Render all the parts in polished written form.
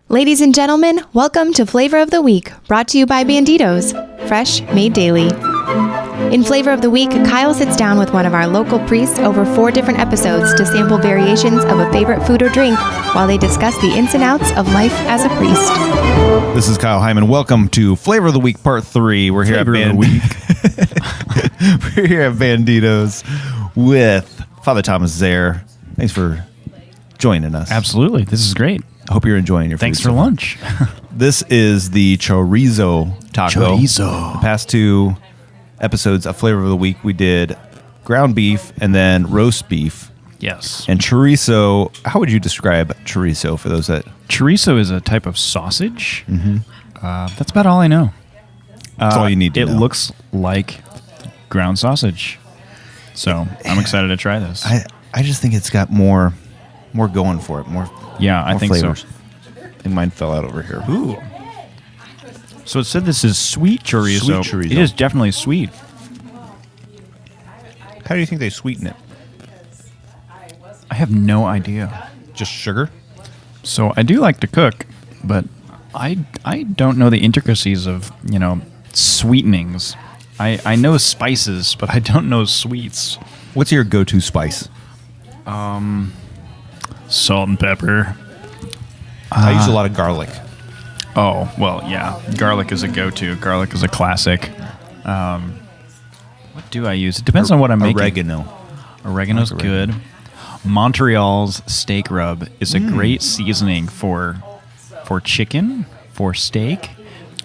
Ladies and gentlemen, welcome to Flavor of the Week, brought to you by Banditos, fresh, made daily. In Flavor of the Week, Kyle sits down with one of our local priests over 4 different episodes to sample variations of a favorite food or drink while they discuss the ins and outs of life as a priest. This is Kyle Hyman. Welcome to Flavor of the Week Part 3. We're here We're here at Banditos with Father Thomas Zehr. Thanks for joining us. Absolutely. This is great. I hope you're enjoying your food. Thanks for lunch. This is the Chorizo Taco. Chorizo. The past 2 episodes of Flavor of the Week, we did ground beef and then roast beef. Yes. And chorizo, how would you describe chorizo for those that... Chorizo is a type of sausage. Mm-hmm. That's about all I know. That's all you need to know. It looks like ground sausage. So I'm excited to try this. I just think it's got more going for it. I think flavors. so. And mine fell out over here. Ooh. So it said this is sweet chorizo. Sweet chorizo. It is definitely sweet. How do you think they sweeten it? I have no idea. Just sugar? So I do like to cook, but I don't know the intricacies of, sweetenings. I know spices, but I don't know sweets. What's your go-to spice? Salt and pepper. I use a lot of garlic. Oh, well, yeah. Garlic is a go-to. Garlic is a classic. What do I use? It depends on what I'm making. Oregano's good. Montreal's steak rub is a great seasoning for chicken, for steak,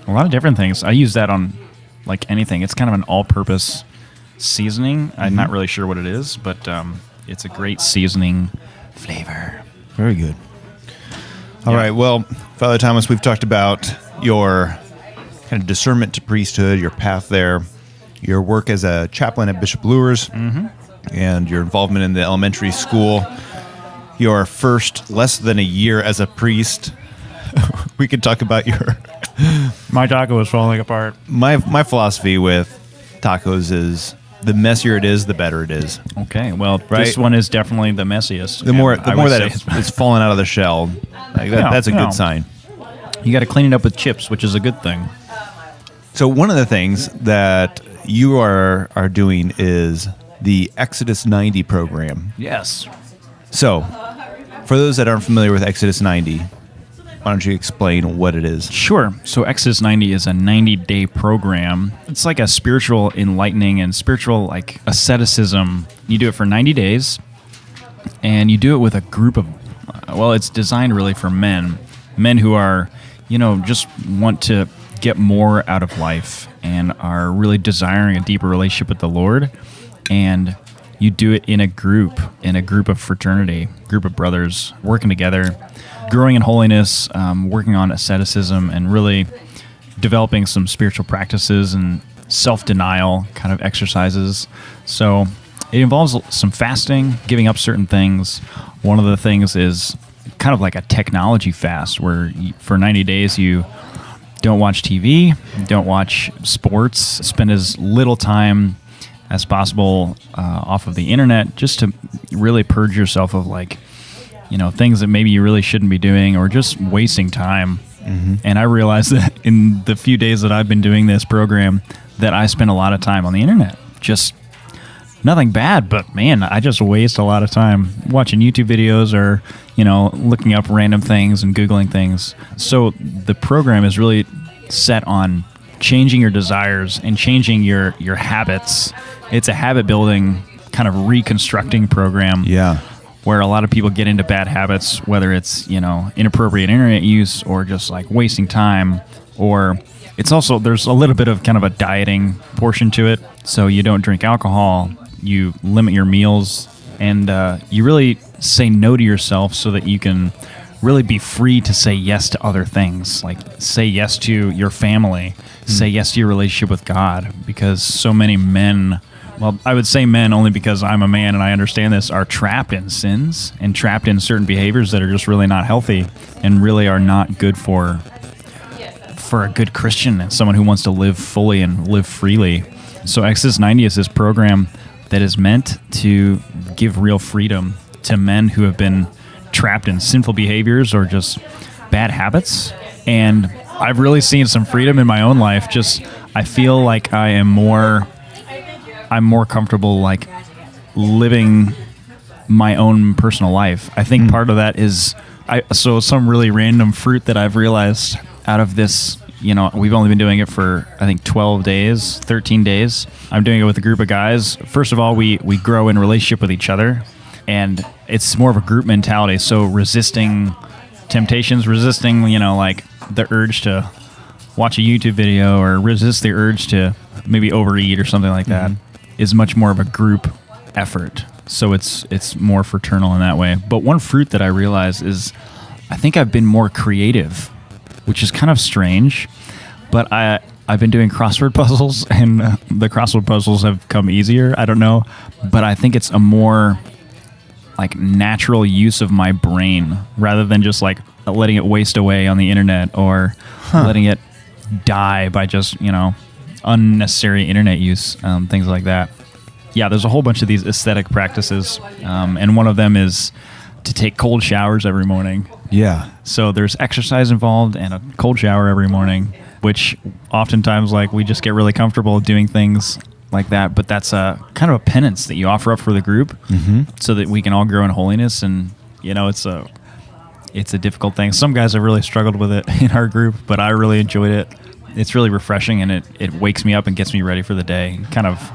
a lot of different things. I use that on like anything. It's kind of an all-purpose seasoning. I'm not really sure what it is, but it's a great seasoning flavor. Very good. All right. Well, Father Thomas, we've talked about your kind of discernment to priesthood, your path there, your work as a chaplain at Bishop Luers, and your involvement in the elementary school, your first less than a year as a priest. We could talk about your... My taco is falling apart. My philosophy with tacos is the messier it is, the better it is. Okay, well, this one is definitely the messiest. The more that it's falling out of the shell, that's a good sign. You got to clean it up with chips, which is a good thing. So one of the things that you are doing is the Exodus 90 program. Yes. So, for those that aren't familiar with Exodus 90, why don't you explain what it is? Sure. So Exodus 90 is a 90-day program. It's like a spiritual enlightening and spiritual asceticism. You do it for 90 days, and you do it with a group of, it's designed really for men who are, just want to get more out of life and are really desiring a deeper relationship with the Lord. And you do it in a group of fraternity, group of brothers working together, growing in holiness, working on asceticism, and really developing some spiritual practices and self-denial kind of exercises. So it involves some fasting, giving up certain things. One of the things is kind of like a technology fast where for 90 days you don't watch TV, don't watch sports, spend as little time as possible off of the internet, just to really purge yourself of things that maybe you really shouldn't be doing or just wasting time. Mm-hmm. And I realized that in the few days that I've been doing this program that I spend a lot of time on the internet. Just nothing bad, but man, I just waste a lot of time watching YouTube videos or, looking up random things and Googling things. So the program is really set on changing your desires and changing your habits. It's a habit building kind of reconstructing program. Yeah. Where a lot of people get into bad habits, whether it's, inappropriate internet use or just wasting time, or it's also, there's a little bit of kind of a dieting portion to it. So you don't drink alcohol, you limit your meals, and you really say no to yourself so that you can really be free to say yes to other things, like say yes to your family, say yes to your relationship with God, because so many men, well, I would say men only because I'm a man and I understand this, are trapped in sins and trapped in certain behaviors that are just really not healthy and really are not good for a good Christian and someone who wants to live fully and live freely. So Exodus 90 is this program that is meant to give real freedom to men who have been trapped in sinful behaviors or just bad habits, and I've really seen some freedom in my own life. Just I feel like I'm more comfortable like living my own personal life. I think part of that is so some really random fruit that I've realized out of this. We've only been doing it for, I think, 12 days, 13 days. I'm doing it with a group of guys. First of all, we grow in relationship with each other, and it's more of a group mentality. So resisting temptations, resisting, like the urge to watch a YouTube video or resist the urge to maybe overeat or something like that is much more of a group effort. So it's more fraternal in that way. But one fruit that I realize is I think I've been more creative, which is kind of strange, but I've been doing crossword puzzles, and the crossword puzzles have come easier. I don't know, but I think it's a more like natural use of my brain rather than just like letting it waste away on the internet or letting it die by just, unnecessary internet use, things like that. Yeah, there's a whole bunch of these aesthetic practices, and one of them is to take cold showers every morning. Yeah. So there's exercise involved and a cold shower every morning, which oftentimes like we just get really comfortable doing things like that. But that's a kind of a penance that you offer up for the group so that we can all grow in holiness. And, it's a difficult thing. Some guys have really struggled with it in our group, but I really enjoyed it. It's really refreshing, and it wakes me up and gets me ready for the day. Kind of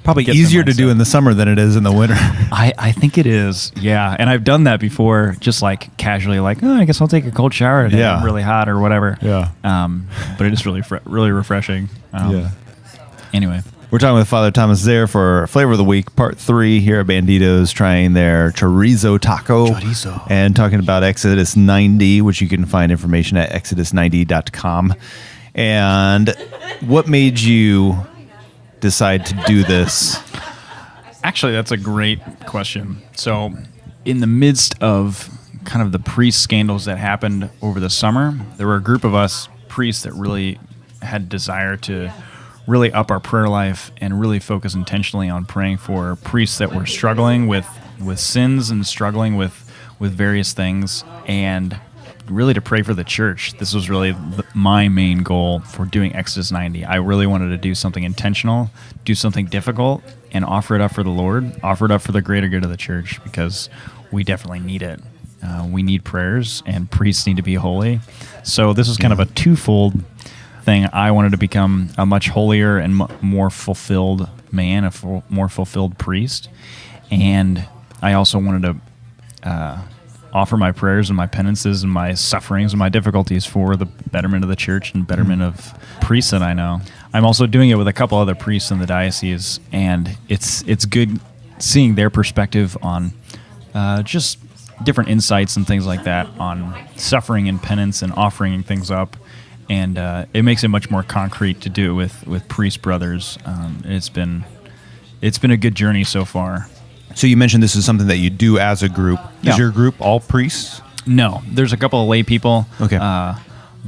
probably easier to do in the summer than it is in the winter. I think it is, yeah. And I've done that before, just like casually, like, I guess I'll take a cold shower today. I'm really hot or whatever. Yeah. But it is really refreshing. Anyway. We're talking with Father Thomas Zehr for Flavor of the Week, Part 3 here at Banditos, trying their Chorizo Taco. And talking about Exodus 90, which you can find information at exodus90.com. And what made you decide to do this? Actually, that's a great question. So, in the midst of kind of the priest scandals that happened over the summer, there were a group of us priests that really had desire to really up our prayer life and really focus intentionally on praying for priests that were struggling with sins and struggling with various things, and really to pray for the church. This was really my main goal for doing Exodus 90. I really wanted to do something intentional, do something difficult, and offer it up for the Lord, offer it up for the greater good of the church, because we definitely need it. We need prayers, and priests need to be holy. So this is kind of a twofold thing. I wanted to become a much holier and more fulfilled man, a more fulfilled priest. And I also wanted to offer my prayers and my penances and my sufferings and my difficulties for the betterment of the church and betterment of priests that I know. I'm also doing it with a couple other priests in the diocese, and it's good seeing their perspective on just different insights and things like that on suffering and penance and offering things up. And it makes it much more concrete to do it with priest brothers. It's been a good journey so far. So you mentioned this is something that you do as a group. Yeah. Is your group all priests? No, there's a couple of lay people. Okay.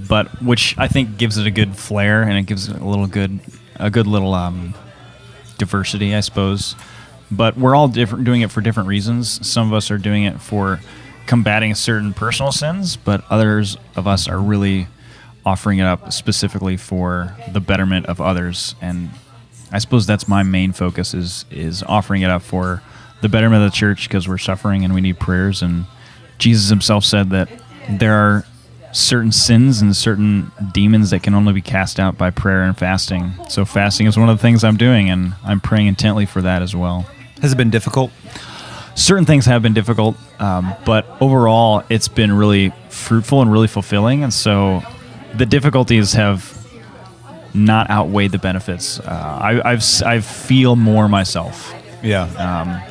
But which I think gives it a good flair, and it gives it a good little diversity, I suppose. But we're all doing it for different reasons. Some of us are doing it for combating certain personal sins, but others of us are really offering it up specifically for the betterment of others. And I suppose that's my main focus is offering it up for the betterment of the church, because we're suffering and we need prayers. And Jesus himself said that there are certain sins and certain demons that can only be cast out by prayer and fasting. So fasting is one of the things I'm doing, and I'm praying intently for that as well. Has it been difficult? Certain things have been difficult, but overall it's been really fruitful and really fulfilling. And so the difficulties have not outweighed the benefits. I feel more myself. Yeah.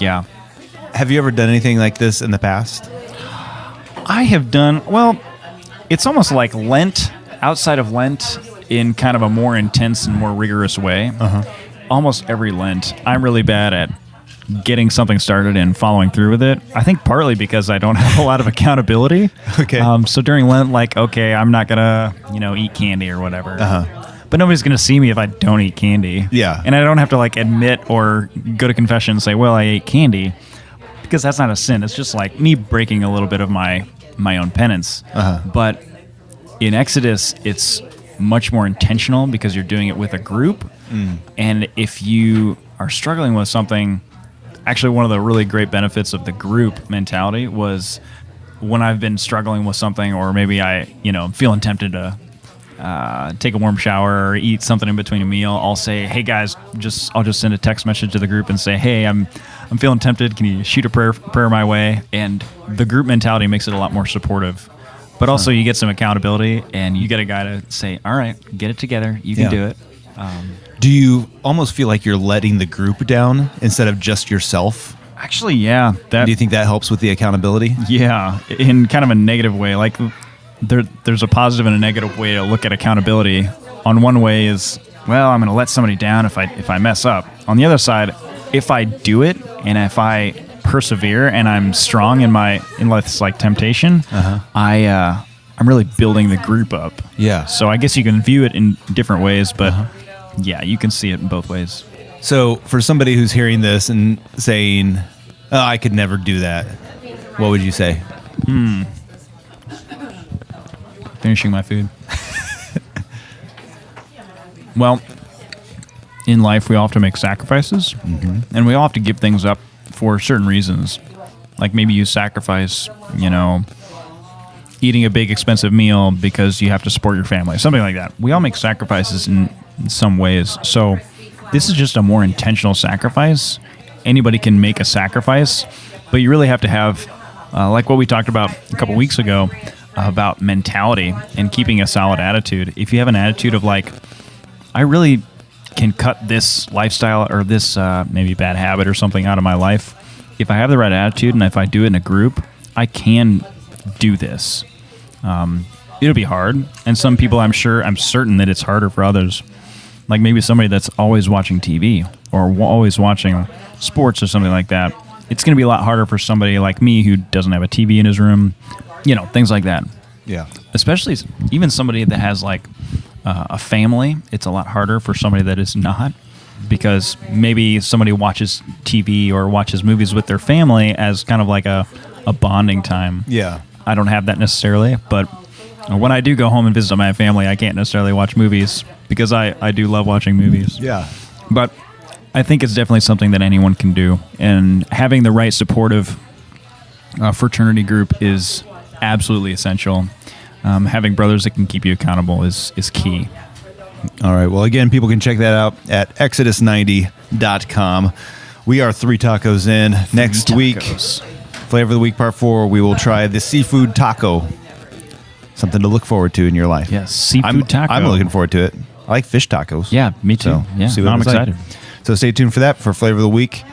Yeah. Have you ever done anything like this in the past? I have done, well, it's almost like Lent, outside of Lent, in kind of a more intense and more rigorous way. Almost every Lent, I'm really bad at getting something started and following through with it. I think partly because I don't have a lot of accountability. Okay. So during Lent, like, okay, I'm not going to, eat candy or whatever. But nobody's going to see me if I don't eat candy. Yeah. And I don't have to, like, admit or go to confession and say, well, I ate candy, because that's not a sin. It's just, like, me breaking a little bit of my my own penance. But in Exodus, it's much more intentional because you're doing it with a group. And if you are struggling with something, actually one of the really great benefits of the group mentality was when I've been struggling with something, or maybe I'm feeling tempted to take a warm shower or eat something in between a meal, I'll say, hey guys, I'll just send a text message to the group and say, hey, I'm feeling tempted. Can you shoot a prayer my way? And the group mentality makes it a lot more supportive. But also you get some accountability, and you get a guy to say, all right, get it together. You can do it. Do you almost feel like you're letting the group down instead of just yourself? Actually, yeah. Do you think that helps with the accountability? Yeah, in kind of a negative way. Like there's a positive and a negative way to look at accountability. On one way is, well, I'm going to let somebody down if I mess up. On the other side, if I do it and if I persevere and I'm strong in this like temptation, I'm really building the group up. Yeah. So I guess you can view it in different ways, but yeah, you can see it in both ways. So for somebody who's hearing this and saying, oh, I could never do that, what would you say? Finishing my food. Well, in life, we all have to make sacrifices, and we all have to give things up for certain reasons. Like maybe you sacrifice, eating a big expensive meal because you have to support your family, something like that. We all make sacrifices in some ways. So this is just a more intentional sacrifice. Anybody can make a sacrifice, but you really have to have, like what we talked about a couple weeks ago, about mentality and keeping a solid attitude. If you have an attitude of like, I really can cut this lifestyle or this maybe bad habit or something out of my life, if I have the right attitude and if I do it in a group, I can do this. It'll be hard, and some people I'm certain that it's harder for others. Like maybe somebody that's always watching TV or always watching sports or something like that. It's going to be a lot harder for somebody like me who doesn't have a TV in his room, things like that. Yeah. Especially even somebody that has like a family, it's a lot harder for somebody that is not, because maybe somebody watches TV or watches movies with their family as kind of like a bonding time. Yeah. I don't have that necessarily, but when I do go home and visit my family, I can't necessarily watch movies because I do love watching movies. Yeah. But I think it's definitely something that anyone can do, and having the right supportive fraternity group is absolutely essential. Having brothers that can keep you accountable is key. All right. Well, again, people can check that out at exodus90.com. We are 3 tacos in. Next week, Flavor of the Week Part 4, we will try the seafood taco. Something to look forward to in your life. Yes, seafood taco. I'm looking forward to it. I like fish tacos. Yeah, me too. So, yeah, see what I'm excited. So stay tuned for that for Flavor of the Week.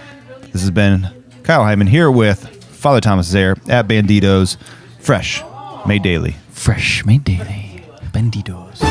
This has been Kyle Hyman here with Father Thomas Zehr at Banditos. Fresh, made daily. Fresh, made daily. Banditos.